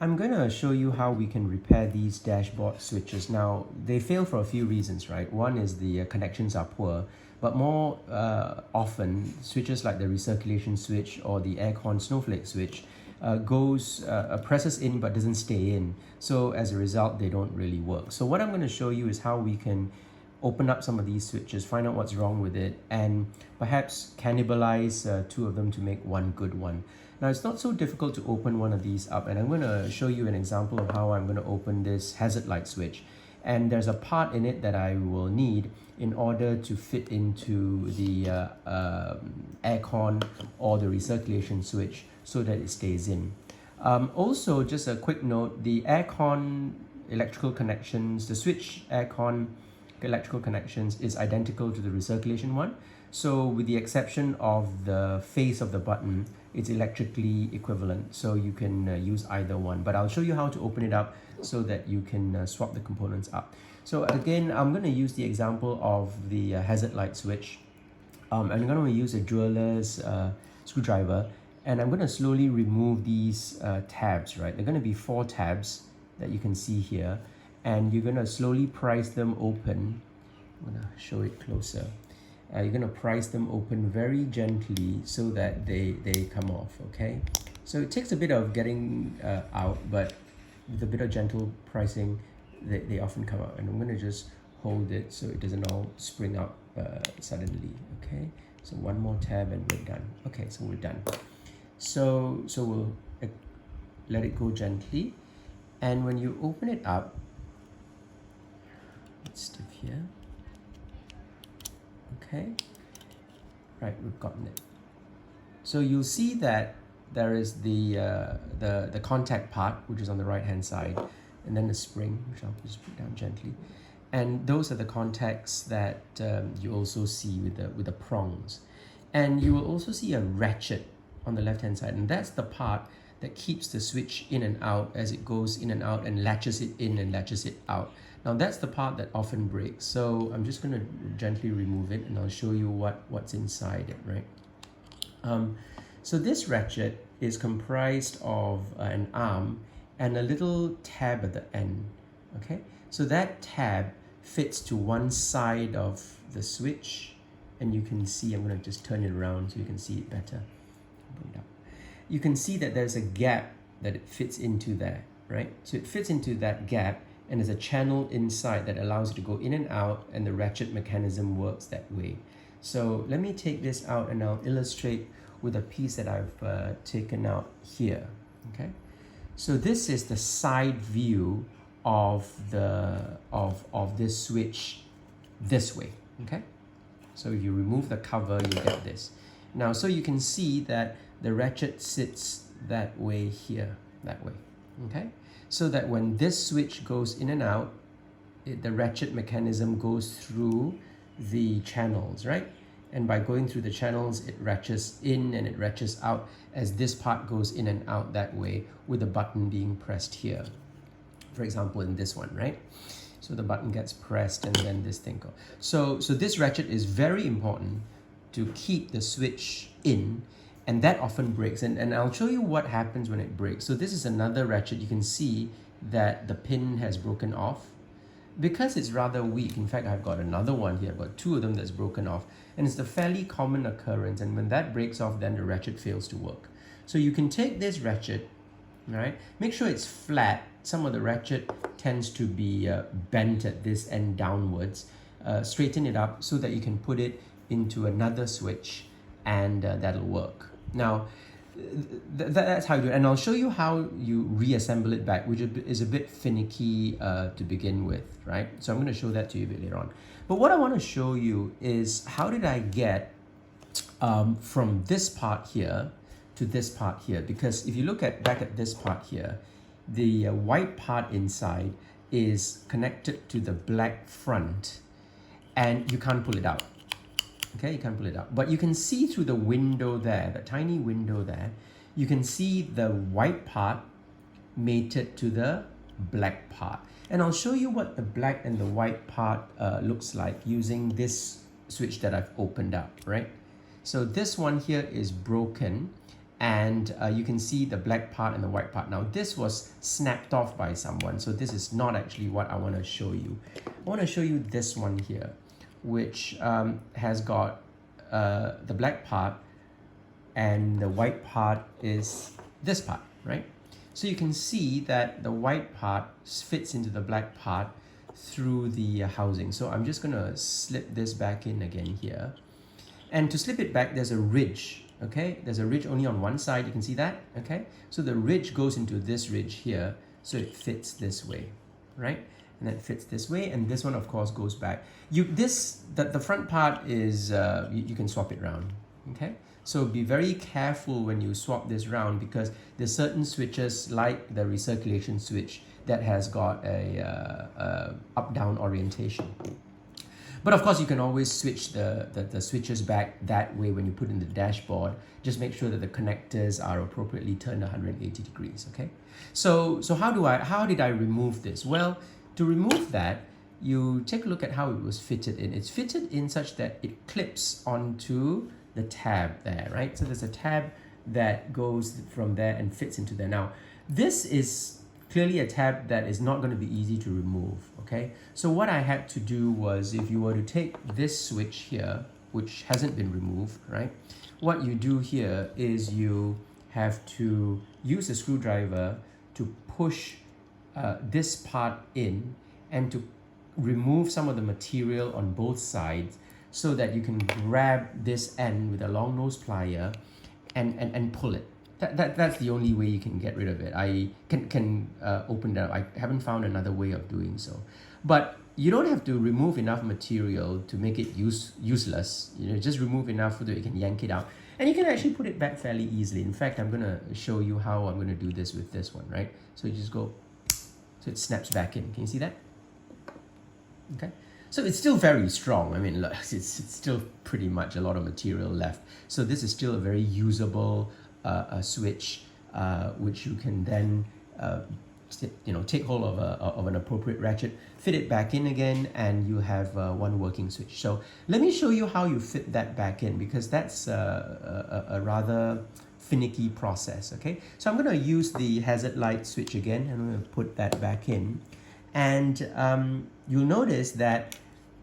I'm going to show you how we can repair these dashboard switches. Now, they fail for a few reasons, right? One is the connections are poor, but more often, switches like the recirculation switch or the aircon snowflake switch presses in but doesn't stay in. So as a result, they don't really work. So what I'm going to show you is how we can open up some of these switches, find out what's wrong with it, and perhaps cannibalize two of them to make one good one. Now, it's not so difficult to open one of these up, and I'm going to show you an example of how I'm going to open this hazard light switch. And there's a part in it that I will need in order to fit into the aircon or the recirculation switch so that it stays in. Also, just a quick note, the aircon electrical connections, the switch aircon electrical connections is identical to the recirculation one. So with the exception of the face of the button, it's electrically equivalent. So you can use either one, but I'll show you how to open it up so that you can swap the components up. So again, I'm going to use the example of the hazard light switch. I'm going to use a jeweler's screwdriver, and I'm going to slowly remove these tabs, right? They're going to be 4 tabs that you can see here, and you're going to slowly prise them open. I'm going to show it closer. You're going to prise them open very gently so that they come off, okay? So it takes a bit of getting out, but with a bit of gentle pricing, they often come out. And I'm going to just hold it so it doesn't all spring out suddenly, okay? So one more tab and we're done. Okay, so we're done. So we'll let it go gently. And when you open it up, it's stiff here. Okay, right, we've gotten it. So you'll see that there is the contact part, which is on the right hand side, and then the spring, which I'll just put down gently. And those are the contacts that you also see with the prongs. And you will also see a ratchet on the left hand side, and that's the part that keeps the switch in and out as it goes in and out and latches it in and latches it out. Now that's the part that often breaks. So I'm just going to gently remove it, and I'll show you what's inside it, right? So this ratchet is comprised of an arm and a little tab at the end, okay? So that tab fits to one side of the switch, and you can see, I'm going to just turn it around so you can see it better. Bring it up. You can see that there's a gap that it fits into there, right? So it fits into that gap, and there's a channel inside that allows it to go in and out, and the ratchet mechanism works that way. So let me take this out and I'll illustrate with a piece that I've taken out here, okay? So this is the side view of this switch this way, okay? So if you remove the cover, you get this. Now, so you can see that the ratchet sits that way here, that way, okay? So that when this switch goes in and out, the ratchet mechanism goes through the channels, right? And by going through the channels, it ratchets in and it ratchets out as this part goes in and out that way, with the button being pressed here. For example, in this one, right? So the button gets pressed and then this thing goes. So this ratchet is very important to keep the switch in, and that often breaks. And I'll show you what happens when it breaks. So this is another ratchet. You can see that the pin has broken off because it's rather weak. In fact, I've got another one here. I've got 2 of them that's broken off, and it's a fairly common occurrence. And when that breaks off, then the ratchet fails to work. So you can take this ratchet, right? Make sure it's flat. Some of the ratchet tends to be bent at this end downwards. Straighten it up so that you can put it into another switch, and that'll work. Now, that's how you do it. And I'll show you how you reassemble it back, which is a bit finicky to begin with, right? So I'm going to show that to you a bit later on. But what I want to show you is how did I get from this part here to this part here? Because if you look back at this part here, the white part inside is connected to the black front, and you can't pull it out. Okay, you can't pull it out. But you can see through the window there, the tiny window there, you can see the white part mated to the black part. And I'll show you what the black and the white part looks like using this switch that I've opened up, right? So this one here is broken, and you can see the black part and the white part. Now this was snapped off by someone, so this is not actually what I want to show you. I want to show you this one here, which has got the black part, and the white part is this part, right? So you can see that the white part fits into the black part through the housing. So I'm just going to slip this back in again here. And to slip it back, there's a ridge, okay? There's a ridge only on one side, you can see that, okay? So the ridge goes into this ridge here, so it fits this way, right? And that fits this way, and this one of course goes back. The front part is, you can swap it around, okay? So be very careful when you swap this round, because there's certain switches like the recirculation switch that has got a up-down orientation. But of course, you can always switch the switches back that way when you put in the dashboard. Just make sure that the connectors are appropriately turned 180 degrees, okay? So how did I remove this? Well, to remove that, you take a look at how it was fitted in. It's fitted in such that it clips onto the tab there, right? So there's a tab that goes from there and fits into there. Now, this is clearly a tab that is not going to be easy to remove, okay? So what I had to do was, if you were to take this switch here, which hasn't been removed, right? What you do here is you have to use a screwdriver to push this part in and to remove some of the material on both sides, so that you can grab this end with a long nose plier and pull it. That's the only way you can get rid of it. I can open that up. I haven't found another way of doing so. But you don't have to remove enough material to make it useless. You know, just remove enough so that you can yank it out. And you can actually put it back fairly easily. In fact, I'm going to show you how I'm going to do this with this one, right? So you just go, so it snaps back in. Can you see that? Okay. So it's still very strong. I mean, look, it's still pretty much a lot of material left. So this is still a very usable switch, which you can then take hold of an appropriate ratchet, fit it back in again, and you have one working switch. So let me show you how you fit that back in, because that's a rather finicky process, okay? So I'm going to use the hazard light switch again, and I'm going to put that back in. And you'll notice that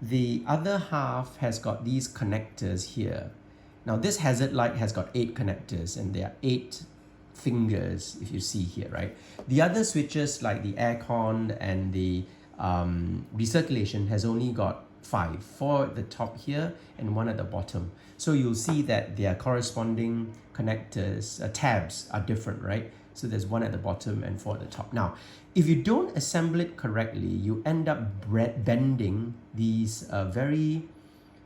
the other half has got these connectors here. Now this hazard light has got 8 connectors, and there are 8 fingers, if you see here, right? The other switches like the aircon and the recirculation has only got 5, 4 at the top here and 1 at the bottom. So you'll see that their corresponding connectors, tabs are different, right? So there's 1 at the bottom and 4 at the top. Now, if you don't assemble it correctly, you end up bending these very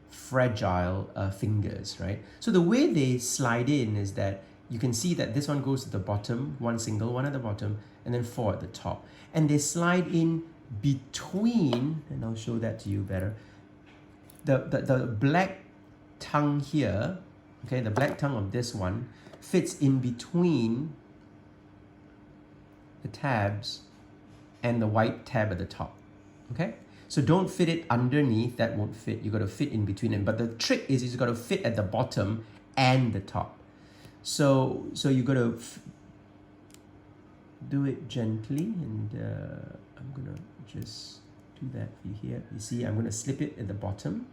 fragile fingers, right? So the way they slide in is that you can see that this one goes to the bottom, 1 single, 1 at the bottom, and then 4 at the top. And they slide in between, and I'll show that to you better, the black tongue here, okay, the black tongue of this one fits in between the tabs and the white tab at the top, okay? So don't fit it underneath, that won't fit. You got to fit in between it. But the trick is you got to fit at the bottom and the top. So you got to do it gently, and I'm gonna just do that for you here. You see, I'm gonna slip it at the bottom,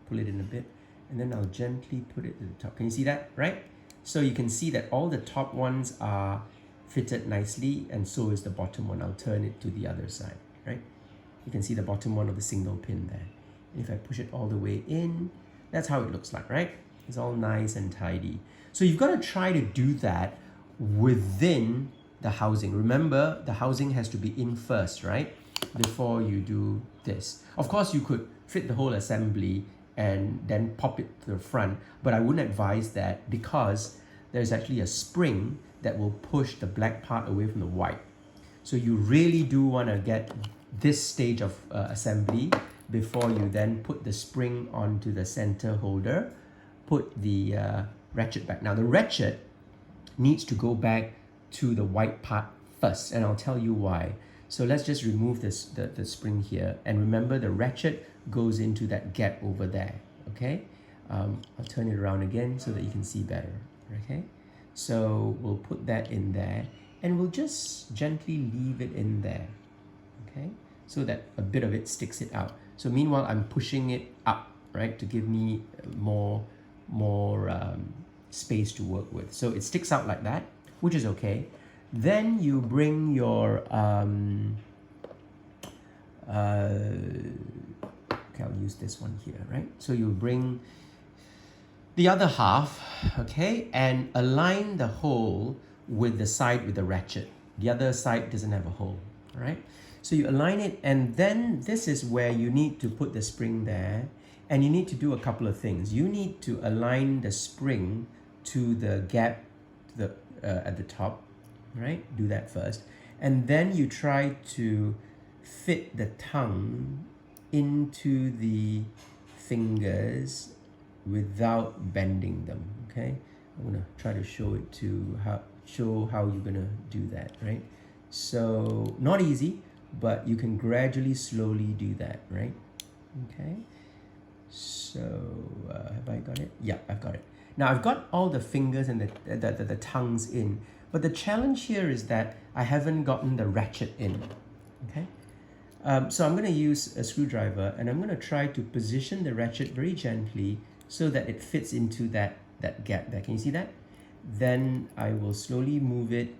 pull it in a bit, and then I'll gently put it at the top. Can you see that, right? So you can see that all the top ones are fitted nicely, and so is the bottom one. I'll turn it to the other side, right? You can see the bottom one of the single pin there. And if I push it all the way in, that's how it looks like, right? It's all nice and tidy. So you've got to try to do that within the housing. Remember, the housing has to be in first, right? Before you do this. Of course, you could fit the whole assembly and then pop it to the front, but I wouldn't advise that, because there's actually a spring that will push the black part away from the white. So you really do want to get this stage of assembly before you then put the spring onto the center holder, put the ratchet back. Now the ratchet needs to go back to the white part first, and I'll tell you why. So let's just remove this the spring here, and remember the ratchet goes into that gap over there, okay? I'll turn it around again so that you can see better, okay? So we'll put that in there and we'll just gently leave it in there, okay? So that a bit of it sticks it out. So meanwhile, I'm pushing it up, right? To give me more space to work with. So it sticks out like that, which is okay. Then you bring your, okay, I'll use this one here, right? So you bring the other half, okay, and align the hole with the side with the ratchet. The other side doesn't have a hole, all right? So you align it, and then this is where you need to put the spring there, and you need to do a couple of things. You need to align the spring to the gap at the top, right? Do that first. And then you try to fit the tongue into the fingers without bending them, okay? I'm gonna try to show it to show how you're gonna do that, right? So not easy, but you can gradually, slowly do that, right? Okay. So have I got it? Yeah, I've got it. Now I've got all the fingers and the tongues in, but the challenge here is that I haven't gotten the ratchet in, okay? So I'm going to use a screwdriver and I'm going to try to position the ratchet very gently so that it fits into that gap there. Can you see that? Then I will slowly move it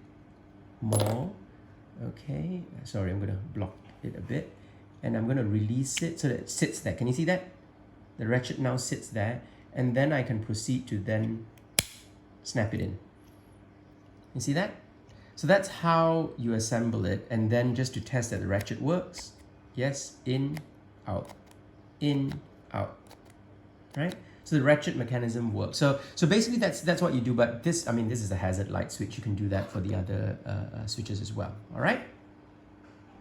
more. Okay, sorry, I'm going to block it a bit. And I'm going to release it so that it sits there. Can you see that? The ratchet now sits there. And then I can proceed to then snap it in. You see that? So that's how you assemble it. And then just to test that the ratchet works. Yes, in, out, right? So the ratchet mechanism works. So basically that's what you do. But this, I mean, this is a hazard light switch. You can do that for the other switches as well. All right?